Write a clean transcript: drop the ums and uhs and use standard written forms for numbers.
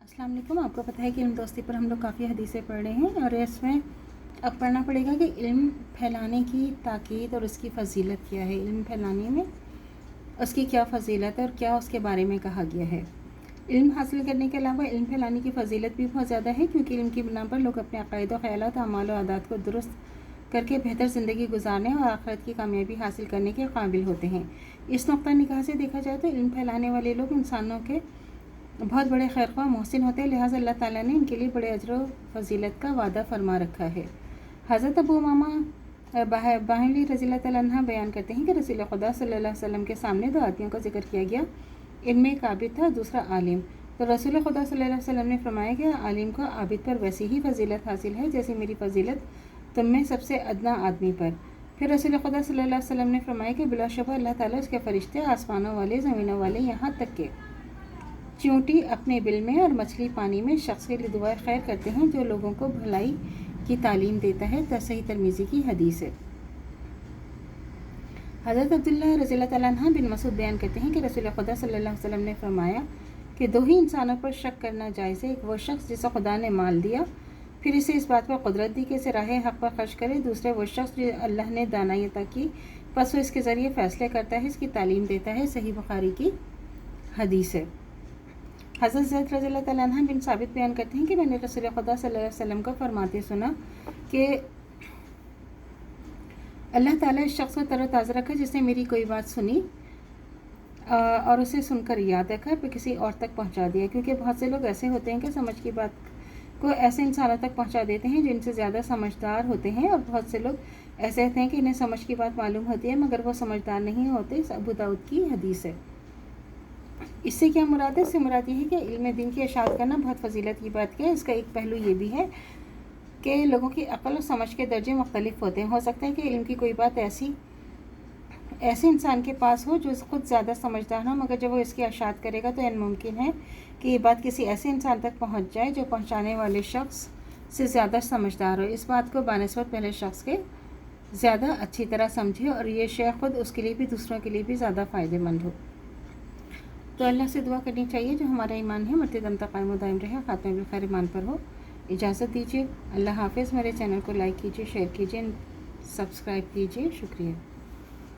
अस्सलाम वालेकुम। आपको पता है कि इल्म दोस्ती पर हम लोग काफ़ी हदीसें पढ़ रहे हैं और इसमें अब पढ़ना पड़ेगा कि इल्म फैलाने की ताकीद और उसकी फ़जीलत क्या है। इल्म फैलाने में उसकी क्या फ़जीलत है और क्या उसके बारे में कहा गया है। इल्म हासिल करने के अलावा इल्म फैलाने की फ़जीलत भी बहुत ज़्यादा है, क्योंकि इल्म की बिना पर लोग अपने अक़ायद व ख़यालात, अमाल और आदात को दुरुस्त करके बेहतर ज़िंदगी गुजारने और आखिरत की कामयाबी हासिल करने के काबिल होते हैं। इस नुक्ता निगाह से देखा जाए तो इल्म फैलाने वाले लोग इंसानों के बहुत बड़े खैरख्वाह मोहसिन होते हैं, लिहाजा अल्लाह ताला ने इनके लिए बड़े अजर व फजीलत का वादा फरमा रखा है। हज़रत अबू उमामा बाहिली रज़ी अल्लाह तआला अन्हा बयान करते हैं कि रसूल खुदा सल्लल्लाहु अलैहि वसल्लम के सामने दो आदमियों का जिक्र किया गया। इनमें एक आबिद था, दूसरा आलिम। तो रसूल खुदा सल्लल्लाहु अलैहि वसल्लम ने फरमाया कि आलिम को आबिद पर वैसी ही फजीलत हासिल है जैसी मेरी फजीलत तुम में सबसे अदना आदमी पर। फिर रसूल खुदा सल्लल्लाहु अलैहि वसल्लम ने फरमाया कि बिलाशुबह अल्लाह ताला उसके फरिश्ते, आसमानों वाले, ज़मीनों वाले, यहाँ तक के चींटी अपने बिल में और मछली पानी में शख्स के लिए दुआ खैर करते हैं जो लोगों को भलाई की तालीम देता है। सही तिरमिज़ी की हदीस है। हज़रत अब्दुल्लाह रज़ियल्लाहु तआला अन्हु बिन मसूद बयान करते हैं कि रसूल खुदा सल्लल्लाहु अलैहि वसल्लम ने फरमाया कि दो ही इंसानों पर शक करना जायज़ है। एक वो शख्स जिसे खुदा ने माल दिया, फिर इसे इस बात पर कुदरत दी कि इसे राह हक़ पर खर्च करे। दूसरे वो शख्स जो अल्लाह ने दानाई अता की, बस वो इसके ज़रिए फ़ैसले करता है, इसकी तालीम देता है। सही बुखारी की हदीस है। हज़रत ज़ैद रज़ियल्लाहु तआला अन्हा बिन साबित बयान करते हैं कि मैंने रसूल खुदा सल्लल्लाहु अलैहि वसल्लम को फरमाते सुना कि अल्लाह ताला इस शख्स को तरोताज़ा रखा जिसने मेरी कोई बात सुनी और उसे सुनकर याद रखा फिर किसी और तक पहुंचा दिया। क्योंकि बहुत से लोग ऐसे होते हैं कि समझ की बात को ऐसे इंसानों तक पहुंचा देते हैं जिनसे ज़्यादा समझदार होते हैं, और बहुत से लोग ऐसे होते हैं कि इन्हें समझ की बात मालूम होती है मगर वो समझदार नहीं होते। अबू दाऊद की हदीस है। इससे क्या मुराद है? इससे मुराद ये है कि इल्म दीन की इशाअत करना बहुत फजीलत की बात है। इसका एक पहलू ये भी है कि लोगों की अक्ल और समझ के दर्जे मुख्तलिफ होते हैं। हो सकता है कि इल्म की कोई बात ऐसे इंसान के पास हो जो खुद ज़्यादा समझदार हो, मगर जब वो इसकी इशाअत करेगा तो इन मुमकिन है कि ये बात किसी ऐसे इंसान तक पहुँच जाए जो पहुँचाने वाले शख्स से ज़्यादा समझदार हो। इस बात को बानिस्बत पहले शख्स के ज़्यादा अच्छी तरह समझे और ये शय ख़ुद उसके लिए भी दूसरों के लिए भी ज़्यादा फ़ायदेमंद हो। तो अल्लाह से दुआ करनी चाहिए जो हमारा ईमान है मरते दम तक कायम दायम रहे, खात्मे बिल खैर ईमान पर हो। इजाज़त दीजिए। अल्लाह हाफ़िज़। मेरे चैनल को लाइक कीजिए, शेयर कीजिए, सब्सक्राइब कीजिए। शुक्रिया।